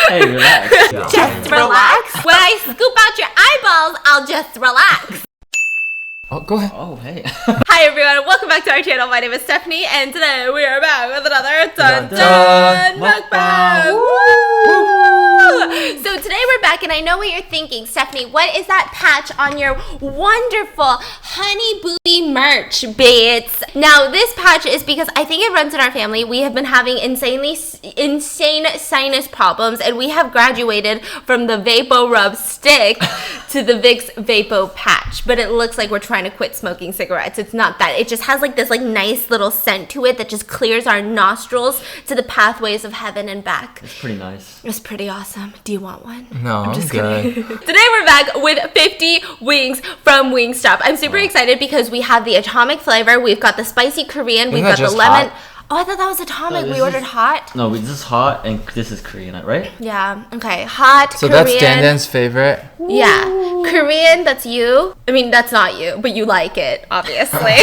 Hey, relax. Just relax. When I scoop out your eyeballs, I'll just relax. Oh, go ahead. Oh, hey. Hi everyone, welcome back to our channel. My name is Stephanie, and today we are back with another Dun Dun Mukbang. So today we're back, and I know what you're thinking, Stephanie. What is that patch on your wonderful honey booty merch, babes? Now this patch is because I think it runs in our family. We have been having insane sinus problems, and we have graduated from the Vapo Rub stick to the Vicks Vapo patch. But it looks like we're trying to quit smoking cigarettes. It's not that. It just has like this nice little scent to it that just clears our nostrils to the pathways of heaven and back. It's pretty nice. It's pretty awesome. Do you want one? No, I'm just good. Today we're back with 50 wings from Wingstop. I'm super excited because we have the atomic flavor. We've got the spicy Korean. We've got the lemon. Hot? Oh, I thought that was atomic. No, we ordered hot. No, this is hot and this is Korean, right? Yeah. Okay. Hot. So Korean. that's Dandan's favorite. Yeah. Korean, that's you. I mean, that's not you, but you like it, obviously.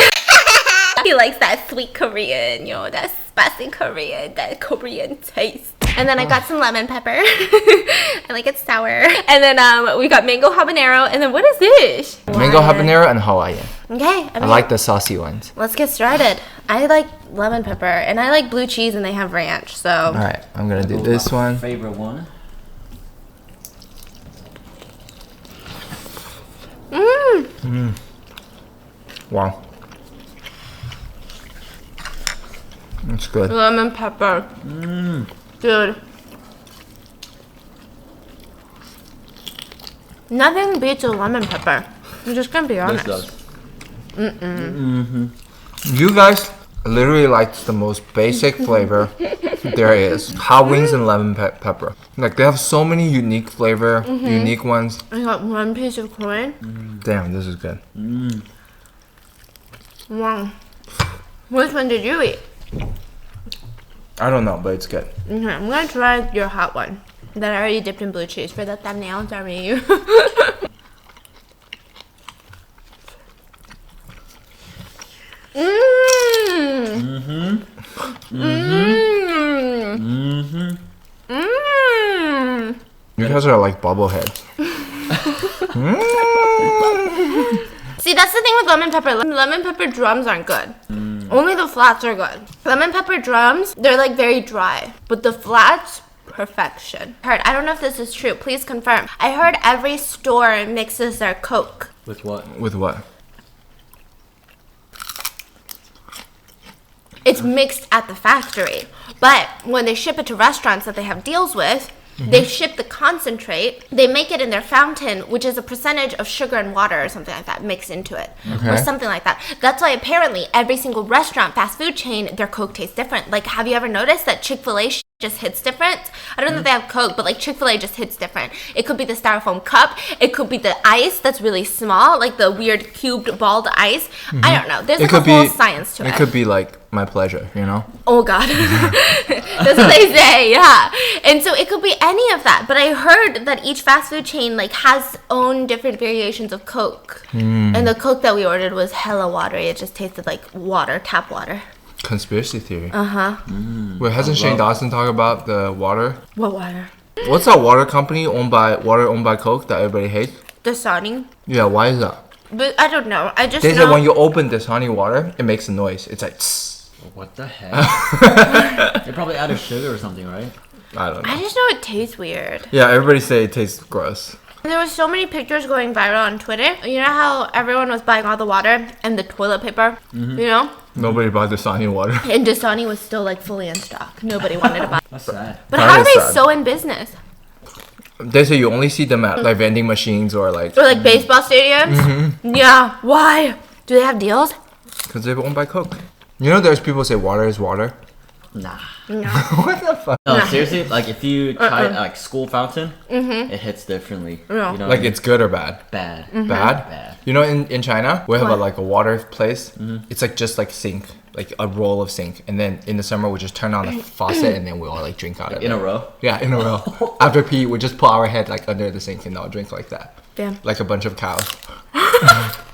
He likes that sweet Korean, that spicy Korean, that Korean taste. And then I got some lemon pepper. I like it sour. And then we got mango habanero. And then what is this? Mango habanero and Hawaiian. Okay. I like the saucy ones. Let's get started. I like lemon pepper, and I like blue cheese, and they have ranch, so. All right, I'm gonna do this one. Favorite one. Wow. It's good. Lemon pepper. Dude. Nothing beats a lemon pepper. I'm just gonna be honest. This does. You guys literally like the most basic flavor there is. Hot wings and lemon pepper. Like they have so many unique flavor, unique ones. I got one piece of Korean. Damn, this is good. Wow. Which one did you eat? I don't know, but it's good. Okay, I'm gonna try your hot one that I already dipped in blue cheese for the thumbnail. Sorry. You guys are like bubbleheads. See, that's the thing with lemon pepper. Lemon pepper drums aren't good. Only the flats are good. Lemon pepper drums, they're like very dry. But the flats, perfection. I don't know if this is true. Please confirm. I heard every store mixes their Coke. With what? With what? It's mixed at the factory. But when they ship it to restaurants that they have deals with, they ship the concentrate, they make it in their fountain, which is a percentage of sugar and water or something like that mixed into it. Or something like that. That's why apparently every single restaurant, fast food chain, their Coke tastes different. Like, have you ever noticed that Chick-fil-A just hits different? I don't know if they have Coke, but like Chick-fil-A just hits different. It could be the styrofoam cup. It could be the ice that's really small, like the weird cubed balled ice. I don't know. There's like a whole science to it. It could be like my pleasure, you know? Oh God. That's what they say, yeah. And so it could be any of that. But I heard that each fast food chain like has own different variations of Coke. And the Coke that we ordered was hella watery. It just tasted like water, tap water. Conspiracy theory. Wait, hasn't Shane Dawson talked about the water? What water? What's that water company owned by Coke that everybody hates? Dasani. Yeah, why is that? But I don't know. I just They know. said when you open Dasani water, it makes a noise. It's like tss. What the heck? They probably added sugar or something, right? I don't know. I just know it tastes weird. Yeah, everybody say it tastes gross. There was so many pictures going viral on Twitter. You know how everyone was buying all the water and the toilet paper? You know? Nobody bought Dasani water. And Dasani was still like fully in stock. Nobody wanted to buy. That's sad. But That how are is they sad. so in business? They say you only see them at like vending machines or like Or like baseball stadiums? Yeah. Why? Do they have deals? because they're owned by Coke. You know, there's people say water is water. Nah. No. What the fuck? No, seriously, like if you try like school fountain, it hits differently. Yeah. You know, Like it's good or bad? bad. Bad? Bad. You know, in China, we have What? a water place. It's like just like sink, like a roll of sink. And then in the summer, we just turn on the faucet and then we all like drink out of it. In a row? Yeah, in a row. After pee, we just put our head like under the sink and all drink like that. Damn. Like a bunch of cows.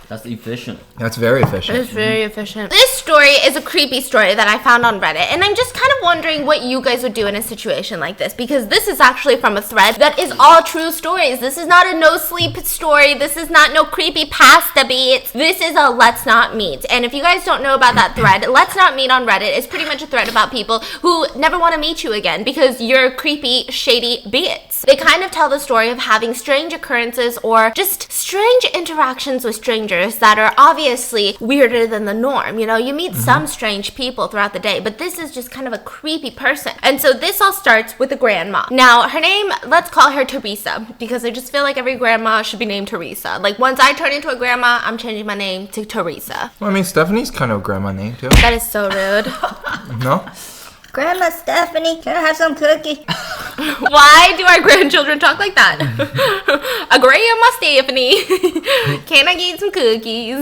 That's efficient. That's very efficient. It's very efficient. This story is a creepy story that I found on Reddit, and I'm just kind of wondering what you guys would do in a situation like this, because this is actually from a thread that is all true stories. This is not a no sleep story. This is not no creepy pasta beats. This is a let's not meet. And if you guys don't know about that thread, let's not meet on Reddit is pretty much a thread about people who never want to meet you again because you're creepy, shady beats. They kind of tell the story of having strange occurrences or just strange interactions with strangers that are obviously weirder than the norm. You know, you meet some strange people throughout the day, but this is just kind of a creepy person. And so this all starts with a grandma. Now, her name, let's call her Teresa, because I just feel like every grandma should be named Teresa. Like, once I turn into a grandma, I'm changing my name to Teresa. Well, I mean, Stephanie's kind of a grandma name, too. That is so rude. No? Grandma Stephanie, can I have some cookie? Why do our grandchildren talk like that? A grandma Stephanie. Can I get some cookies?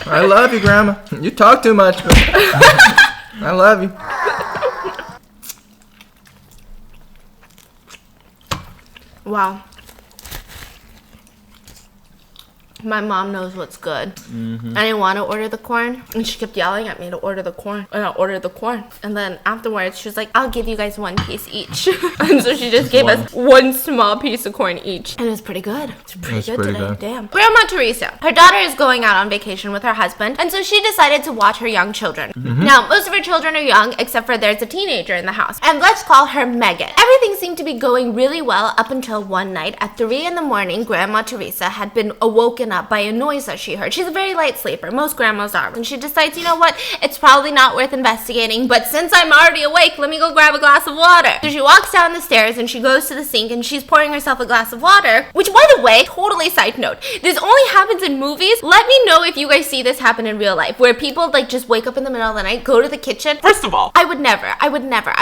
I love you, Grandma. You talk too much, but I love you. Wow. My mom knows what's good. I didn't want to order the corn, and she kept yelling at me to order the corn. And I ordered the corn. And then afterwards, she was like, I'll give you guys one piece each. And so she just gave us one small piece of corn each. And it was pretty good. It's pretty good today. Damn. Grandma Teresa. Her daughter is going out on vacation with her husband, and so she decided to watch her young children. Now, most of her children are young, except for there's a teenager in the house. And let's call her Megan. Everything seemed to be going really well up until one night at 3 in the morning, Grandma Teresa had been awoken up by a noise that she heard. She's a very light sleeper. Most grandmas are. And she decides, you know what? It's probably not worth investigating, but since I'm already awake, let me go grab a glass of water. So she walks down the stairs and she goes to the sink and she's pouring herself a glass of water, which, by the way, totally side note, this only happens in movies. Let me know if you guys see this happen in real life, where people like just wake up in the middle of the night, go to the kitchen. First of all, I would never. I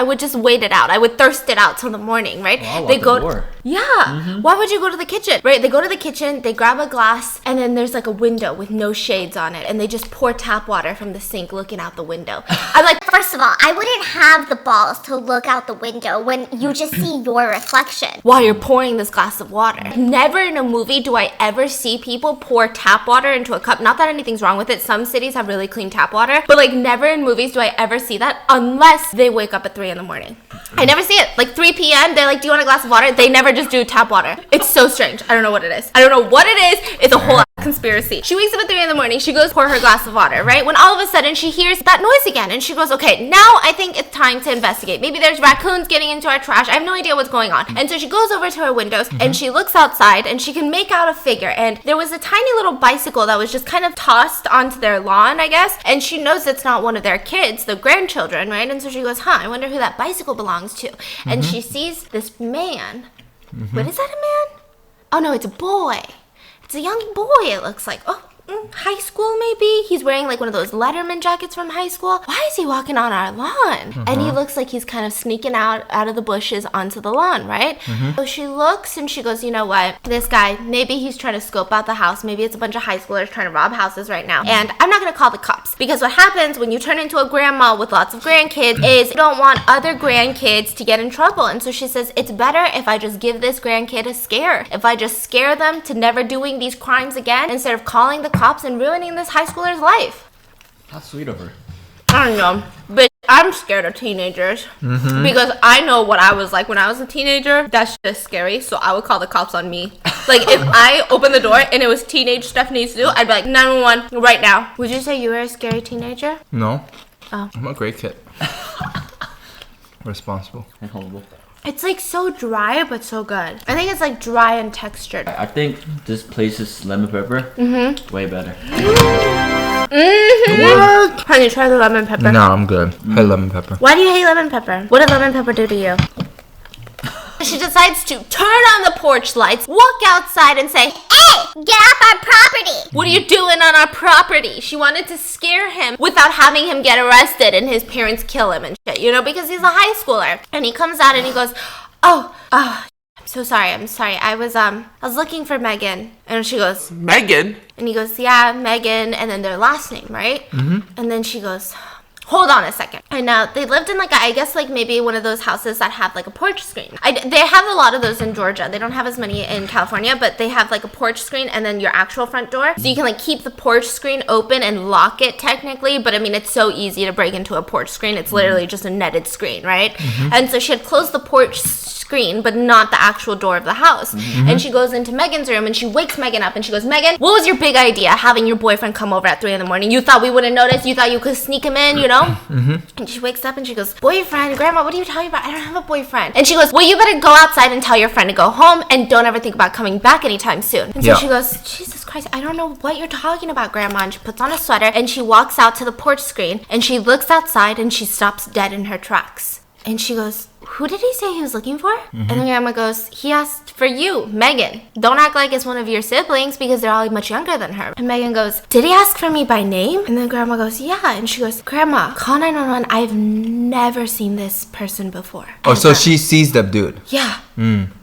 would just wait it out. I would thirst it out till the morning, right? Well, they go. Yeah. Why would you go to the kitchen? Right? They go to the kitchen, they grab a glass, and then there's like a window with no shades on it, and they just pour tap water from the sink looking out the window. I'm like, First of all, I wouldn't have the balls to look out the window when you just see your reflection. while you're pouring this glass of water. Never in a movie do I ever see people pour tap water into a cup. Not that anything's wrong with it. Some cities have really clean tap water, but like never in movies do I ever see that unless they wake up at 3 in the morning. I never see it. Like 3 p.m. they're like, do you want a glass of water? They never just do tap water. It's so strange. I don't know what it is. It's a whole conspiracy. She wakes up at 3 in the morning. She goes pour her glass of water, right? When all of a sudden she hears that noise again, and she goes, okay, now I think it's time to investigate. Maybe there's raccoons getting into our trash. I have no idea what's going on. And so she goes over to her windows and she looks outside and she can make out a figure. And there was a tiny little bicycle that was just kind of tossed onto their lawn, I guess. And she knows it's not one of their kids, the grandchildren, right? And so she goes, I wonder who that bicycle belongs to. And she sees this man. Wait, is that a man? Oh no, it's a boy. It's a young boy, it looks like. Oh, high school maybe? He's wearing like one of those Letterman jackets from high school. Why is he walking on our lawn? And he looks like he's kind of sneaking out of the bushes onto the lawn, right? So she looks and she goes, you know what? This guy, maybe he's trying to scope out the house. Maybe it's a bunch of high schoolers trying to rob houses right now. And I'm not going to call the cops, because what happens when you turn into a grandma with lots of grandkids is you don't want other grandkids to get in trouble. And so she says, it's better if I just give this grandkid a scare. If I just scare them to never doing these crimes again instead of calling the cops and ruining this high schooler's life. How sweet of her. I don't know, but I'm scared of teenagers because I know what I was like when I was a teenager. That's just scary, so I would call the cops on me. Like, if I opened the door and it was teenage Stephanie Sue, I'd be like, 911 right now. Would you say you were a scary teenager? No. Oh. I'm a great kid. Responsible. And humble. It's like so dry, but so good. I think it's like dry and textured. I think this place's lemon pepper, way better. What? Honey, try the lemon pepper. No, I'm good. Hey, lemon pepper. Why do you hate lemon pepper? What did lemon pepper do to you? She decides to turn on the porch lights, walk outside and say, Hey, get off our property! what are you doing on our property? She wanted to scare him without having him get arrested and his parents kill him and shit, you know, because he's a high schooler. And he comes out and he goes, I'm so sorry. I was looking for Megan. And she goes, Megan? and he goes, yeah, Megan, and then their last name, right? And then she goes, Hold on a second. And they lived in like I guess like maybe one of those houses that have like a porch screen. They have a lot of those in Georgia. They don't have as many in California, but they have like a porch screen and then your actual front door. So you can like keep the porch screen open and lock it technically, but I mean it's so easy to break into a porch screen. It's literally just a netted screen, right? And so she had closed the porch screen, but not the actual door of the house. And she goes into Megan's room and she wakes Megan up and she goes, Megan, what was your big idea having your boyfriend come over at 3 a.m? You thought we wouldn't notice? You thought you could sneak him in, you know? And she wakes up and she goes, boyfriend, Grandma, what are you talking about? I don't have a boyfriend. And she goes, well, you better go outside and tell your friend to go home and don't ever think about coming back anytime soon. And so she goes, Jesus Christ, I don't know what you're talking about, Grandma. And she puts on a sweater and she walks out to the porch screen and she looks outside and she stops dead in her tracks. And she goes, who did he say he was looking for? And then Grandma goes, he asked for you, Megan. Don't act like it's one of your siblings because they're all much younger than her. And Megan goes, did he ask for me by name? And then Grandma goes, yeah. And she goes, Grandma, call 911. I've never seen this person before. Oh, so she sees the dude. Yeah.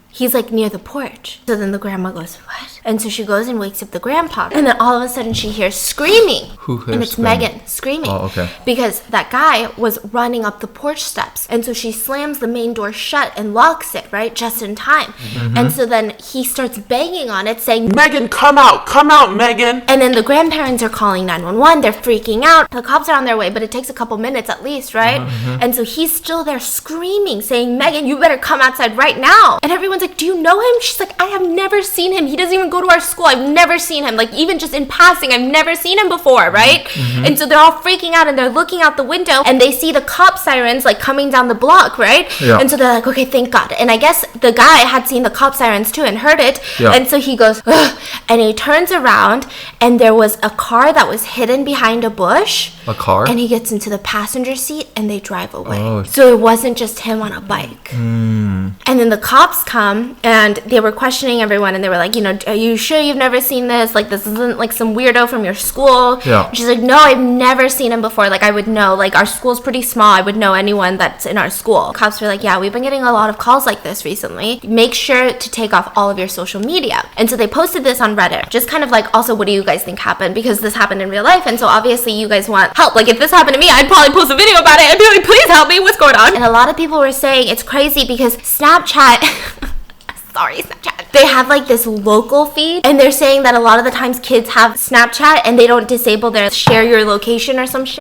He's like near the porch. So then the grandma goes, what? And so she goes and wakes up the grandpa. And then all of a sudden she hears screaming. Who hears And it's screaming? Megan screaming. Oh, okay. Because that guy was running up the porch steps. And so she slams the main door shut and locks it, right? Just in time. And so then he starts banging on it saying, Megan, come out, Megan. and then the grandparents are calling 911. They're freaking out. The cops are on their way, but it takes a couple minutes at least, right? And so he's still there screaming, saying, Megan, you better come outside right now. And everyone's like, do you know him? She's like, I have never seen him. He doesn't even go to our school. I've never seen him. Like, even just in passing, I've never seen him before, right? And so they're all freaking out and they're looking out the window and they see the cop sirens like coming down the block, right? Yeah. And so they're like, okay, thank God. And I guess the guy had seen the cop sirens too and heard it. Yeah. And so he goes, ugh, and he turns around and there was a car that was hidden behind a bush. A car? And he gets into the passenger seat and they drive away. Oh. So it wasn't just him on a bike. And then the cops come and they were questioning everyone and they were like, you know, are you sure you've never seen this? Like, this isn't like some weirdo from your school. Yeah. And she's like, no, I've never seen him before. Like, I would know. Like, our school's pretty small. I would know anyone that's in our school. Cops were like, yeah, we've been getting a lot of calls like this recently. Make sure to take off all of your social media. And so they posted this on Reddit. Just kind of like, also, what do you guys think happened? Because this happened in real life. And so obviously you guys want help. Like, if this happened to me, I'd probably post a video about it and be like, please help me. What's going on? And a lot of people were saying it's crazy because Snapchat... Sorry, Snapchat. They have like this local feed and they're saying that a lot of the times kids have Snapchat and they don't disable their share your location or some shit.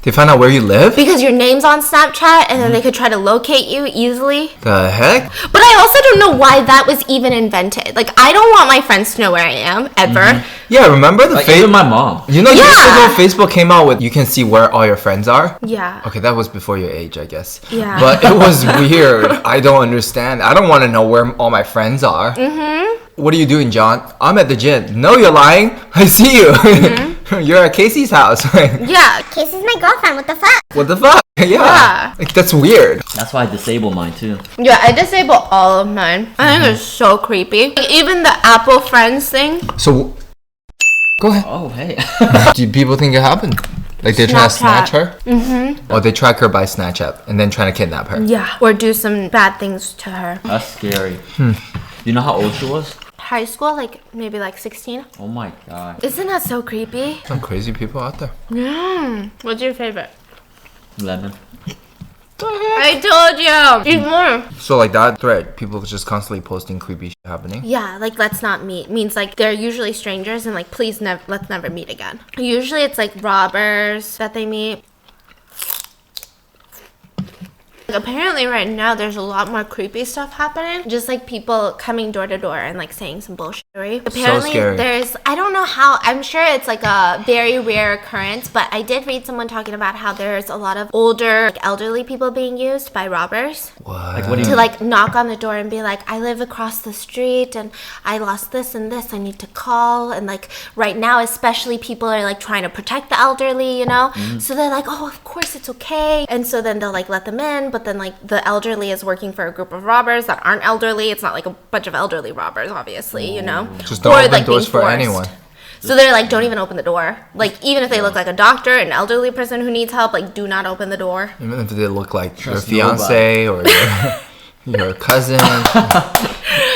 They find out where you live? Because your name's on Snapchat and then they could try to locate you easily. The heck? But I also don't know why that was even invented. Like, I don't want my friends to know where I am, ever. Yeah, remember the Like even my mom. You know, Yeah. years ago, Facebook came out with you can see where all your friends are. Yeah. Okay, that was before your age, I guess. Yeah. But it was weird. I don't understand. I don't want to know where all my friends are. What are you doing, John? I'm at the gym. No, you're lying. I see you. You're at Casey's house. Yeah. Casey's my girlfriend. What the fuck? What the fuck? Yeah. Like, that's weird. That's why I disable mine too. Yeah, I disable all of mine. I think it's so creepy. Like, even the Apple Friends thing. So, go ahead. Oh, hey. Do people think it happened? Like they're trying to snatch Snapchat. her? Or they track her by Snapchat and then trying to kidnap her? Yeah. Or do some bad things to her. That's scary. You know how old she was? High school, like maybe like 16. Oh my god. Isn't that so creepy? Some crazy people out there. Yeah. What's your favorite? Lemon. I told you. Eat more. So like that thread, people just constantly posting creepy shit happening. Yeah, like let's not meet means like they're usually strangers and like please let's never meet again. Usually it's like robbers that they meet. Apparently right now there's a lot more creepy stuff happening. Just like people coming door to door and like saying some bullshit. Apparently scary. there's, I don't know how, I'm sure it's like a very rare occurrence, but I did read someone talking about how there's a lot of older, like elderly people being used by robbers. What? Like what do you To mean? like knock on the door and be like, I live across the street and I lost this and this, I need to call. And like right now especially people are like trying to protect the elderly, you know. So they're like, oh, of course it's okay. And so then they'll like let them in, but then like the elderly is working for a group of robbers that aren't elderly. It's not like a bunch of elderly robbers, obviously, you know. Just don't open doors being for forced. anyone. So they're like, don't even open the door. Like, even if they look like a doctor, an elderly person who needs help, like, do not open the door. Even if they look like Trust your fiance or your cousin.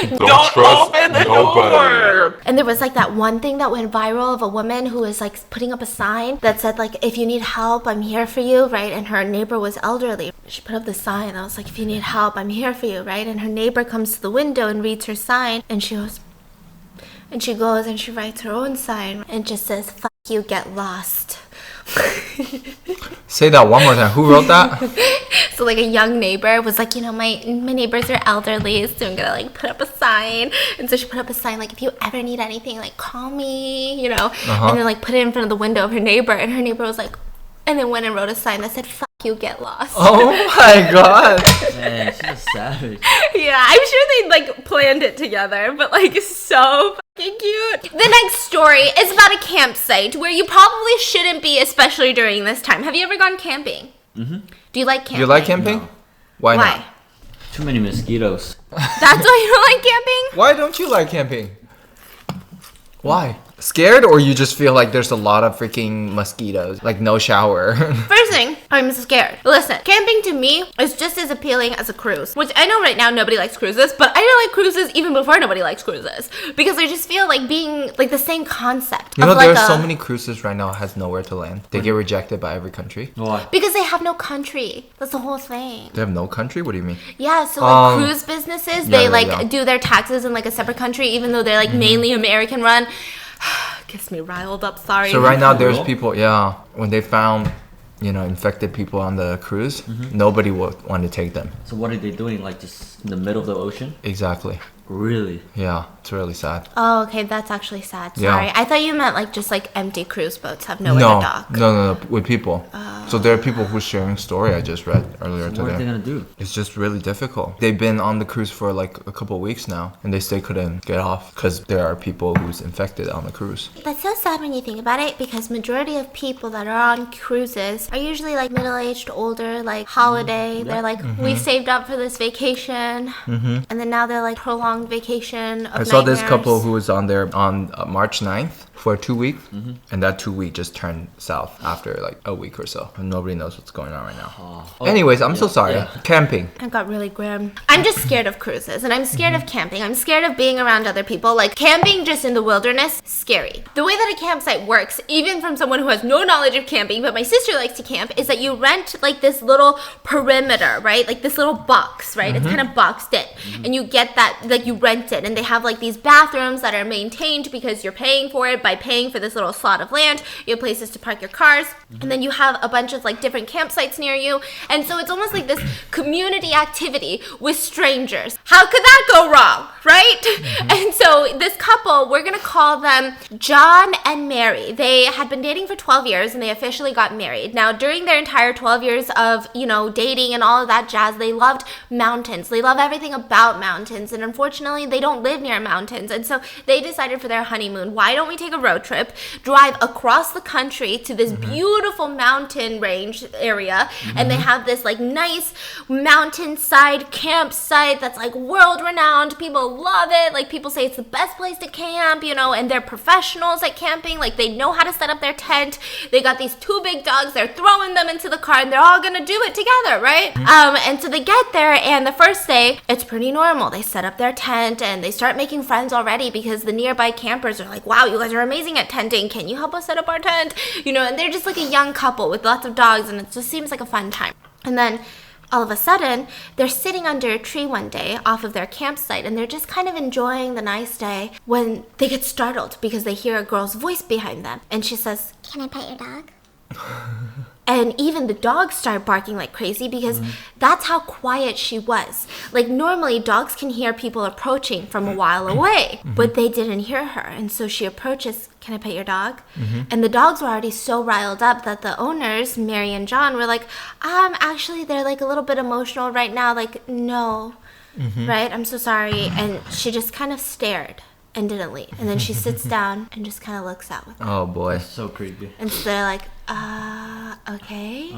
Don't open the door. And there was like that one thing that went viral of a woman who was like putting up a sign that said like, if you need help, I'm here for you, right? And her neighbor was elderly. She put up the sign that was like, if you need help, I'm here for you, right? And her neighbor comes to the window and reads her sign, and she goes and she writes her own sign and just says, "Fuck you, get lost." Say that one more time. Who wrote that? So like a young neighbor was like, my neighbors are elderly, so I'm gonna like put up a sign. And so she put up a sign like, if you ever need anything, like call me, and then like put it in front of the window of her neighbor, and her neighbor was like, and then went and wrote a sign that said, "Fuck you, get lost." Oh my god. Man, she's a savage. Yeah, I'm sure they like planned it together, but like so fucking cute. The next story is about a campsite where you probably shouldn't be, especially during this time. Have you ever gone camping? Mm-hmm. Do you like camping? You like camping? No. Why not? Too many mosquitoes. That's why you don't like camping? Why don't you like camping? Why? Scared, or you just feel like there's a lot of freaking mosquitoes, like no shower? First thing, I'm scared. Listen, camping to me is just as appealing as a cruise, which I know right now nobody likes cruises, but I didn't like cruises even before nobody likes cruises, because I just feel like being like the same concept. You know, like there's so many cruises right now has nowhere to land. They get rejected by every country. Why? Because they have no country. That's the whole thing. They have no country? What do you mean? Yeah, so like cruise businesses, they yeah. do their taxes in like a separate country, even though they're like mainly American run. Gets me riled up, sorry. So right now there's people, when they found, infected people on the cruise, nobody would want to take them. So what are they doing? Like just in the middle of the ocean? Exactly. Really? Yeah, it's really sad. Oh, okay, that's actually sad. Yeah. Sorry. I thought you meant like just like empty cruise boats have nowhere to dock. No, with people. So there are people who's sharing story I just read earlier today. What are they gonna do? It's just really difficult. They've been on the cruise for like a couple of weeks now, and they still couldn't get off because there are people who's infected on the cruise. That's so sad when you think about it, because majority of people that are on cruises are usually like middle-aged, older, like holiday. They're like, we saved up for this vacation, and then now they're like prolonged vacation of I saw this nightmares. couple who was on there on March 9th for 2 weeks, and that 2 week just turned south after like a week or so, and nobody knows what's going on right now. Anyways, I'm so sorry. Yeah. Camping. I got really grim. I'm just scared of cruises, and I'm scared of camping. I'm scared of being around other people. Like camping just in the wilderness, scary. The way that a campsite works, even from someone who has no knowledge of camping, but my sister likes to camp, is that you rent like this little perimeter, right? Like this little box, right? It's kind of boxed in, and you get that, like you rent it, and they have like these bathrooms that are maintained because you're paying for it by paying for this little slot of land. You have places to park your cars, and then you have a bunch of like different campsites near you, and so it's almost like this community activity with strangers. How could that go wrong, right? And so this couple, we're gonna call them John and Mary. They had been dating for 12 years, and they officially got married. Now, during their entire 12 years of, dating and all of that jazz, they loved mountains. They love everything about mountains, and unfortunately, they don't live near mountains. And so they decided for their honeymoon, why don't we take a road trip, drive across the country to this beautiful mountain range area, and they have this like nice mountainside campsite that's like world renowned. People love it. Like people say it's the best place to camp, and they're professionals at camping. Like they know how to set up their tent. They got these 2 big dogs. They're throwing them into the car, and they're all gonna do it together, right? And so they get there, and the first day it's pretty normal. They set up their tent, and they start making friends already because the nearby campers are like, wow, you guys are amazing at tenting. Can you help us set up our tent? And they're just like a young couple with lots of dogs, and it just seems like a fun time. And then all of a sudden, they're sitting under a tree one day off of their campsite, and they're just kind of enjoying the nice day when they get startled because they hear a girl's voice behind them. And she says, Can I pet your dog? and even the dogs start barking like crazy because that's how quiet she was. Like normally dogs can hear people approaching from a while away, but they didn't hear her. And so she approaches, can I pet your dog? And the dogs were already so riled up that the owners, Mary and John, were like, actually they're like a little bit emotional right now. Like, no, right? I'm so sorry. And she just kind of stared and didn't leave. And then she sits down and just kind of looks out with them. Oh boy. So creepy. And so they're like, okay,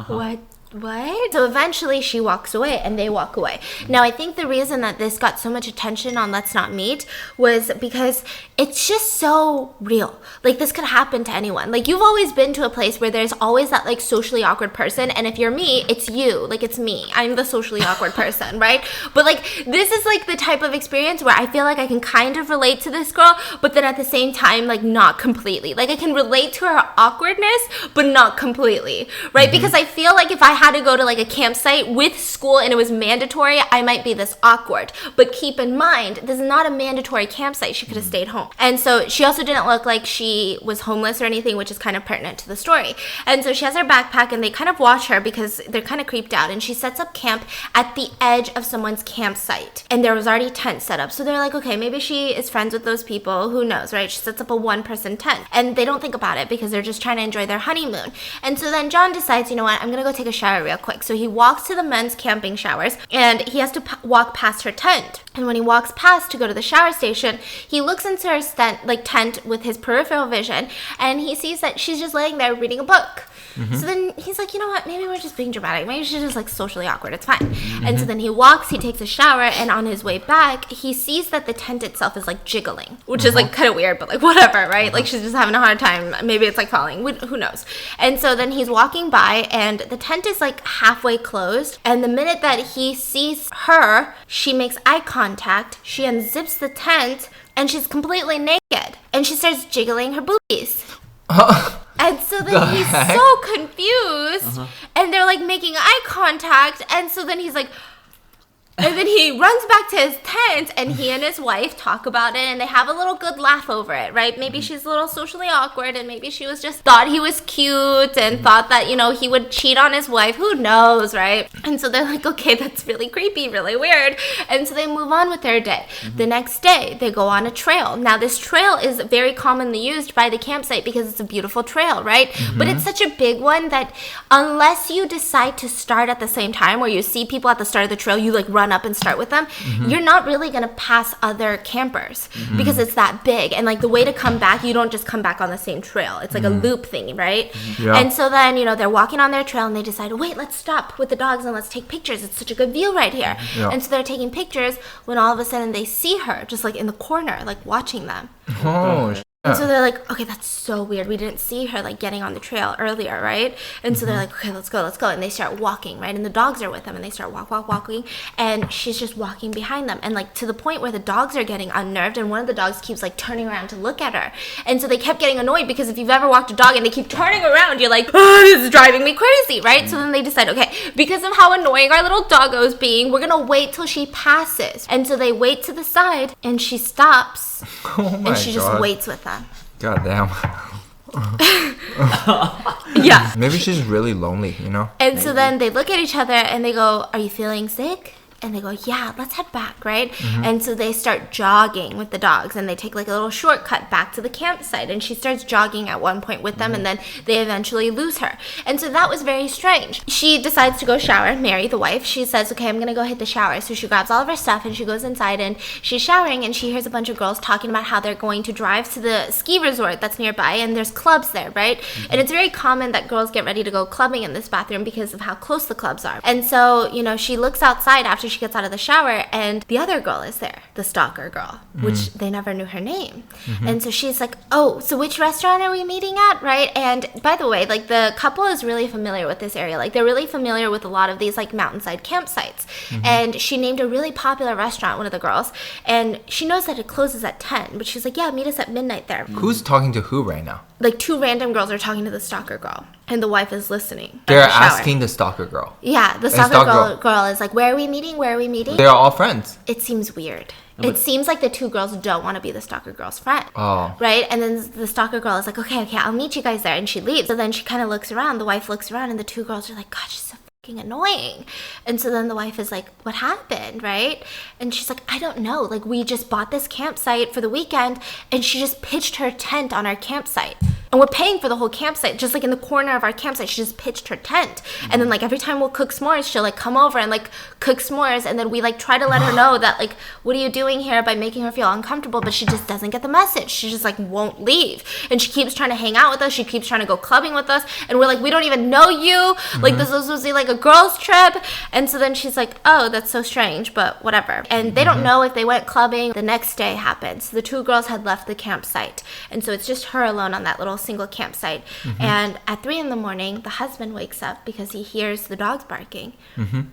what? So eventually she walks away and they walk away. Now, I think the reason that this got so much attention on Let's Not Meet was because it's just so real. Like, this could happen to anyone. Like, you've always been to a place where there's always that, like, socially awkward person. And if you're me, it's you. Like, it's me. I'm the socially awkward person, right? But, like, this is, like, the type of experience where I feel like I can kind of relate to this girl, but then at the same time, like, not completely. Like, I can relate to her awkwardness, but not completely, right? Because I feel like if I had to go to, like, a campsite with school and it was mandatory, I might be this awkward. But keep in mind, this is not a mandatory campsite. She could have stayed home. And so she also didn't look like she was homeless or anything, which is kind of pertinent to the story. And so she has her backpack and they kind of watch her because they're kind of creeped out. And she sets up camp at the edge of someone's campsite. And there was already tents set up. So they're like, okay, maybe she is friends with those people. Who knows, right? She sets up a one-person tent. And they don't think about it because they're just trying to enjoy their honeymoon. And so then John decides, you know what, I'm going to go take a shower real quick. So he walks to the men's camping showers and he has to walk past her tent. And when he walks past to go to the shower station, he looks into her tent with his peripheral vision and he sees that she's just laying there reading a book. So then he's like, you know what, maybe we're just being dramatic. Maybe she's just like socially awkward. It's fine. And so then he walks, he takes a shower, and on his way back, he sees that the tent itself is like jiggling, which is like kind of weird, but like whatever, right? Like she's just having a hard time. Maybe it's like falling. Who knows? And so then he's walking by, and the tent is like halfway closed. And the minute that he sees her, she makes eye contact. She unzips the tent, and she's completely naked. And she starts jiggling her boobies. And so then he's so confused, and they're like making eye contact, and so then he's like, and then he runs back to his tent, and he and his wife talk about it, and they have a little good laugh over it, right? Maybe she's a little socially awkward, and maybe she was just thought he was cute and thought that, you know, he would cheat on his wife. Who knows, right? And so they're like, okay, that's really creepy, really weird. And so they move on with their day. The next day, they go on a trail. Now, this trail is very commonly used by the campsite because it's a beautiful trail, right? But it's such a big one that unless you decide to start at the same time, where you see people at the start of the trail, you like run up and start with them, you're not really going to pass other campers because it's that big. And like the way to come back, you don't just come back on the same trail. It's like a loop thing, right? Yeah. And so then, you know, they're walking on their trail and they decide, wait, let's stop with the dogs and let's take pictures. It's such a good view right here. Yeah. And so they're taking pictures when all of a sudden they see her just like in the corner, like watching them. Oh, And so they're like, okay, that's so weird. We didn't see her like getting on the trail earlier, right? And so they're like, okay, let's go. And they start walking, right? And the dogs are with them, and they start walking. And she's just walking behind them, and like to the point where the dogs are getting unnerved, and one of the dogs keeps like turning around to look at her. And so they kept getting annoyed because if you've ever walked a dog and they keep turning around, you're like, oh, this is driving me crazy, right? So then they decide, okay, because of how annoying our little doggo's being, we're gonna wait till she passes. And so they wait to the side, and she stops, and she just waits with them. God damn. Yeah. Maybe she's really lonely, you know? And so then they look at each other and they go, are you feeling sick? And they go, yeah, let's head back, right? And so they start jogging with the dogs, and they take like a little shortcut back to the campsite, and she starts jogging at one point with them, and then they eventually lose her. And so that was very strange. She decides to go shower. Mary, the wife, she says, okay, I'm gonna go hit the shower. So she grabs all of her stuff and she goes inside, and she's showering, and she hears a bunch of girls talking about how they're going to drive to the ski resort that's nearby, and there's clubs there, right? And it's very common that girls get ready to go clubbing in this bathroom because of how close the clubs are. And so, you know, she looks outside after she gets out of the shower, and the other girl is there, the stalker girl, which they never knew her name. And so she's like, oh, so which restaurant are we meeting at, right? And by the way, like the couple is really familiar with this area. Like they're really familiar with a lot of these like mountainside campsites. And she named a really popular restaurant, one of the girls, and she knows that it closes at 10, but she's like, yeah, meet us at midnight there. Who's talking to who right now? Like two random girls are talking to the stalker girl, and the wife is listening. They're at the shower. asking the stalker girl. Yeah, the stalker girl is like, where are we meeting? They're all friends. It seems weird. It seems like the two girls don't want to be the stalker girl's friend. Oh. Right? And then the stalker girl is like, okay, I'll meet you guys there. And she leaves. So then she kind of looks around. The wife looks around, and the two girls are like, God, she's so fucking annoying. And so then the wife is like, what happened, right? And she's like, I don't know. Like, we just bought this campsite for the weekend, and she just pitched her tent on our campsite. And we're paying for the whole campsite. Just like in the corner of our campsite, she just pitched her tent. And then like every time we'll cook s'mores, she'll like come over and like cook s'mores. And then we like try to let her know that like, what are you doing here, by making her feel uncomfortable. But she just doesn't get the message. She just like won't leave. And she keeps trying to hang out with us. She keeps trying to go clubbing with us. And we're like, we don't even know you. Like this was supposed to be like a girls trip. And so then she's like, oh, that's so strange, but whatever. And they don't know if they went clubbing. The next day happens. The two girls had left the campsite. And so it's just her alone on that little single campsite. And at 3 a.m, the husband wakes up because he hears the dogs barking.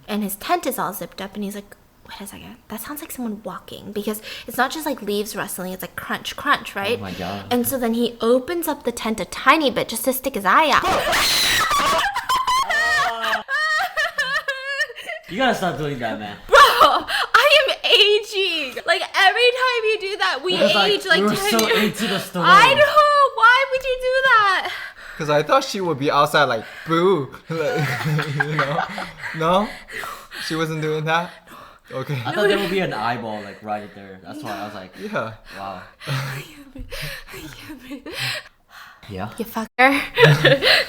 And his tent is all zipped up. And he's like, wait a second, that sounds like someone walking, because it's not just like leaves rustling, it's like crunch, crunch, right? Oh my God. And so then he opens up the tent a tiny bit just to stick his eye out. You gotta stop doing that, man. Bro, I am aging. Like every time you do that, we age like 10 we're so years. into the story. I know. Why would you do that? Because I thought she would be outside like, boo. Like, you know? No? She wasn't doing that? Okay. I thought there would be an eyeball like right there. That's why I was like, Yeah. wow. Yeah. You fucker.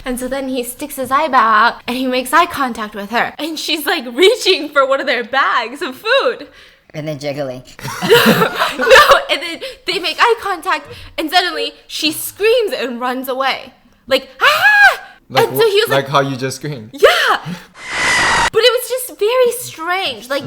And so then he sticks his eyebrow out and he makes eye contact with her. And she's like reaching for one of their bags of food. And then jiggling. No, and then they make eye contact and suddenly she screams and runs away. Like, ah! Like, and so he was like, how you just screamed. yeah. But it was just very strange. Like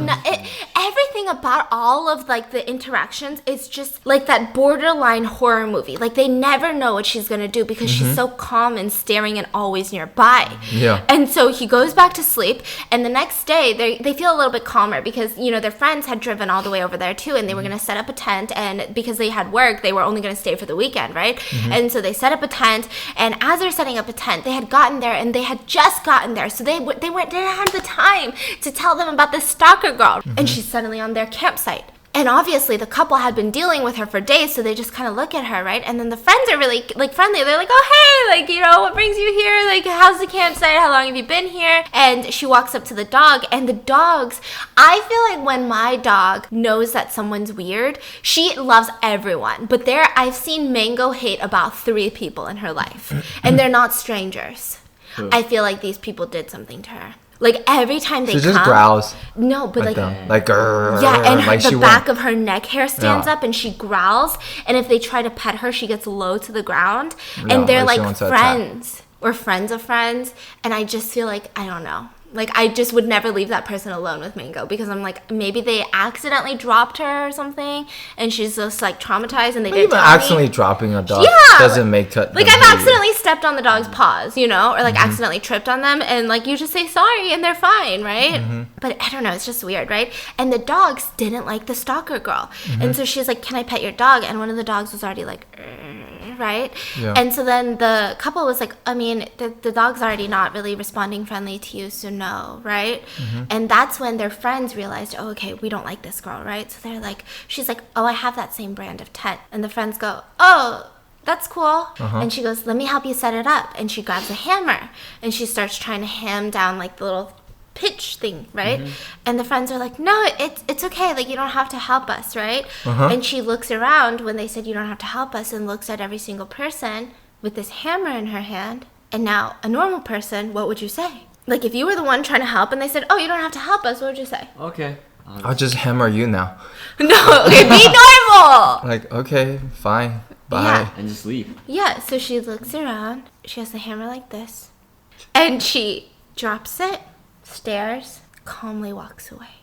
everything about all of like the interactions is just like that borderline horror movie. Like they never know what she's gonna do because she's so calm and staring and always nearby. Yeah. And so he goes back to sleep, and the next day they feel a little bit calmer because you know their friends had driven all the way over there too, and they were gonna set up a tent, and because they had work, they were only gonna stay for the weekend, right? And so they set up a tent, and as they're setting up a tent, they had gotten there, and they had just gotten there, so they didn't have the time to tell them about this stalker girl, and she's suddenly on their campsite. And obviously the couple had been dealing with her for days, so they just kind of look at her, right? And then the friends are really like friendly. They're like, oh, hey, like, you know, what brings you here? Like, how's the campsite? How long have you been here? And she walks up to the dog, and the dogs, I feel like when my dog knows that someone's weird, she loves everyone. But I've seen Mango hate about 3 people in her life, and they're not strangers. I feel like these people did something to her. Like every time they She come, just growls. No, but like grrr, yeah, and like the she back won't. of her neck hair stands Yeah. up, and she growls. And if they try to pet her, she gets low to the ground. No, And they're like she like wants to attack. friends or friends of friends. And I just feel like I don't know. Like I just would never leave that person alone with Mango because I'm like maybe they accidentally dropped her or something, and she's just like traumatized, and they didn't Even tell me. accidentally dropping a dog Yeah, doesn't make cut. Like I've accidentally stepped on the dog's paws, you know, or like accidentally tripped on them, and like you just say sorry and they're fine, right? But I don't know, it's just weird, right? And the dogs didn't like the stalker girl, and so she's like, "Can I pet your dog?" And one of the dogs was already like, right? Yeah. And so then the couple was like, I mean, the dog's already not really responding friendly to you, so no, right? And that's when their friends realized, oh, okay, we don't like this girl, right? So they're like, she's like, oh, I have that same brand of tent. And the friends go, oh, that's cool. And she goes, let me help you set it up. And she grabs a hammer and she starts trying to ham down like the little pitch thing, right? And the friends are like, no, it's okay, like you don't have to help us, right? And she looks around when they said you don't have to help us, and looks at every single person with this hammer in her hand. And now a normal person, what would you say? Like if you were the one trying to help and they said, oh, you don't have to help us, what would you say? Okay. I'll just hammer you now. No, okay, be normal. Like, okay, fine, bye. Yeah. And just leave. Yeah, so she looks around, she has the hammer like this, and she drops it, stares, calmly walks away.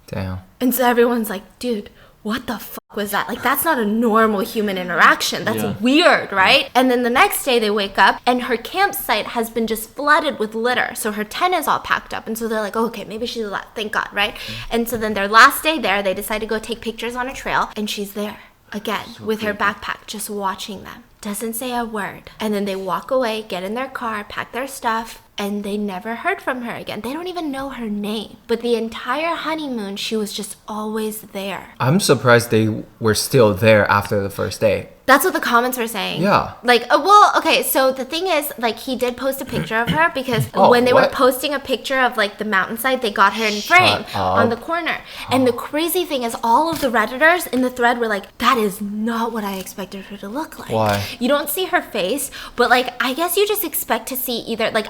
Damn. And so everyone's like, dude, what the fuck was that? Like, that's not a normal human interaction. That's Yeah. weird, right? And then the next day they wake up and her campsite has been just flooded with litter. So her tent is all packed up. And so they're like, oh, okay, maybe she's alive. Thank God, right? And so then their last day there, they decide to go take pictures on a trail. And she's there again with her backpack, just watching them. Doesn't say a word. And then they walk away, get in their car, pack their stuff, and they never heard from her again. They don't even know her name. But the entire honeymoon, she was just always there. I'm surprised they were still there after the first day. That's what the comments were saying. Yeah. Like, well, okay, so the thing is, like, he did post a picture of her because when they were what? posting a picture of, like, the mountainside, they got her in frame on the corner. And the crazy thing is, all of the Redditors in the thread were like, that is not what I expected her to look like. Why? You don't see her face, but, like, I guess you just expect to see either, like,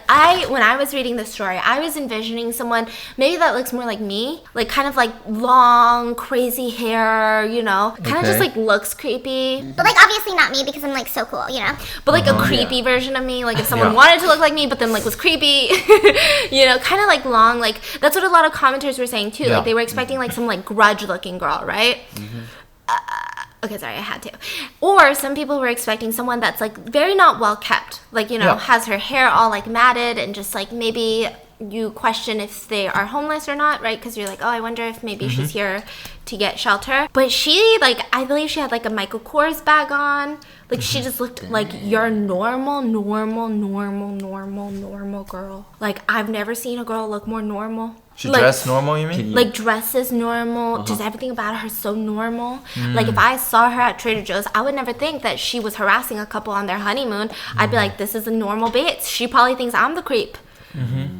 when I was reading the story, I was envisioning someone maybe that looks more like me, like, kind of, like, long, crazy hair, you know, kind of just, like, looks creepy. But like obviously not me because I'm like so cool, you know? But like a creepy version of me, like if someone wanted to look like me but then like was creepy, you know, kind of like long, like that's what a lot of commenters were saying too. Like they were expecting like some like grudge looking girl, right? Okay, sorry, I had to. Or some people were expecting someone that's like very not well kept, like, you know, has her hair all like matted and just like maybe you question if they are homeless or not, right? Because you're like, oh, I wonder if maybe she's here to get shelter. But she, like, I believe she had like a Michael Kors bag on. Like she just looked like your normal girl. Like I've never seen a girl look more normal. She like, dressed normal, you mean? Like dresses normal, just everything about her so normal. Like if I saw her at Trader Joe's, I would never think that she was harassing a couple on their honeymoon. I'd be like, this is a normal Bates. She probably thinks I'm the creep.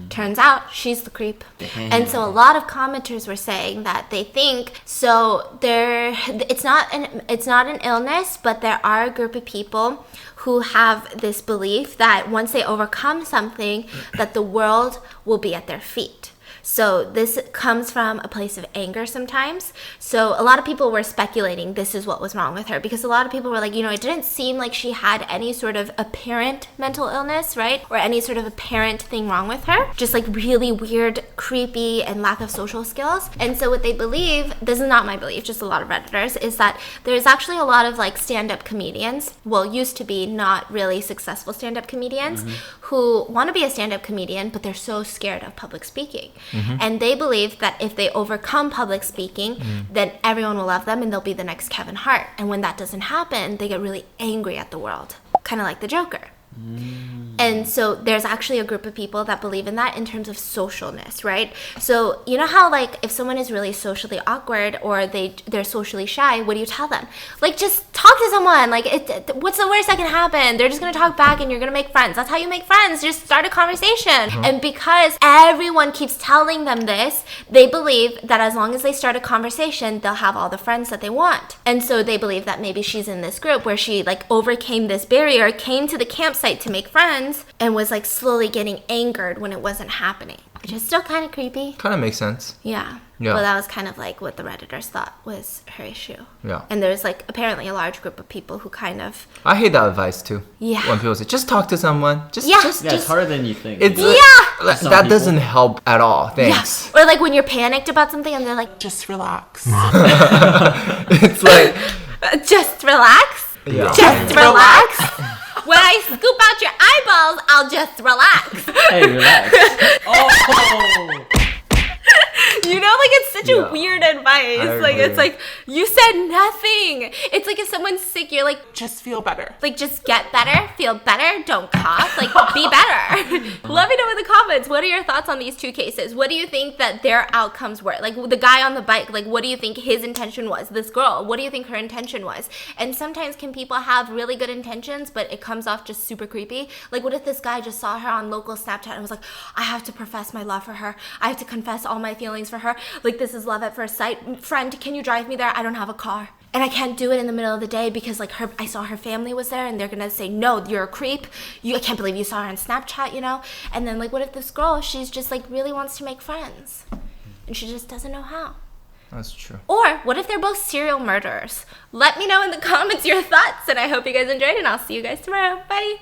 Turns out she's the creep. And so a lot of commenters were saying that they think so it's not an illness, but there are a group of people who have this belief that once they overcome something that the world will be at their feet. So this comes from a place of anger sometimes. So a lot of people were speculating this is what was wrong with her because a lot of people were like, you know, it didn't seem like she had any sort of apparent mental illness, right? Or any sort of apparent thing wrong with her. Just like really weird, creepy, and lack of social skills. And so what they believe, this is not my belief, just a lot of Redditors, is that there's actually a lot of like stand-up comedians, well, used to be not really successful stand-up comedians, who want to be a stand-up comedian, but they're so scared of public speaking. And they believe that if they overcome public speaking, then everyone will love them and they'll be the next Kevin Hart. And when that doesn't happen, they get really angry at the world, kind of like the Joker. And so there's actually a group of people that believe in that in terms of socialness, right? So you know how like if someone is really socially awkward or they're socially shy, what do you tell them? Like just talk to someone. Like what's the worst that can happen? They're just gonna talk back and you're gonna make friends. That's how you make friends. Just start a conversation. And because everyone keeps telling them this, they believe that as long as they start a conversation, they'll have all the friends that they want. And so they believe that maybe she's in this group where she like overcame this barrier, came to the campsite to make friends, and was like slowly getting angered when it wasn't happening, which is still kind of creepy. Kind of makes sense. Yeah. Yeah. Well, that was kind of like what the Redditors thought was her issue. Yeah. And there's like apparently a large group of people who kind of. I hate that advice too. Yeah. When people say, just talk to someone. Just It's harder than you think. It's Yeah. that doesn't help at all. Thanks. Yeah. Or like when you're panicked about something and they're like, Just relax. It's like just relax. Yeah. Just relax. When I scoop out your eyeballs, I'll just relax. Hey, relax. Oh. You know, like it's such a weird advice. Like it's like you said nothing. It's like if someone's sick, you're like, Just feel better. like just get better, feel better, don't cough, like be better. Let me know in the comments. What are your thoughts on these two cases? What do you think that their outcomes were? Like the guy on the bike, like what do you think his intention was? This girl, what do you think her intention was? And sometimes can people have really good intentions, but it comes off just super creepy? Like what if this guy just saw her on local Snapchat and was like, I have to profess my love for her. I have to confess all my feelings for her. Like this is love at first sight. Friend, can you drive me there? I don't have a car. And I can't do it in the middle of the day because like I saw her family was there and they're gonna say, no, you're a creep. I can't believe you saw her on Snapchat, you know? And then like what if this girl, she's just like really wants to make friends and she just doesn't know how? That's true. Or what if they're both serial murderers? Let me know in the comments your thoughts and I hope you guys enjoyed and I'll see you guys tomorrow. Bye.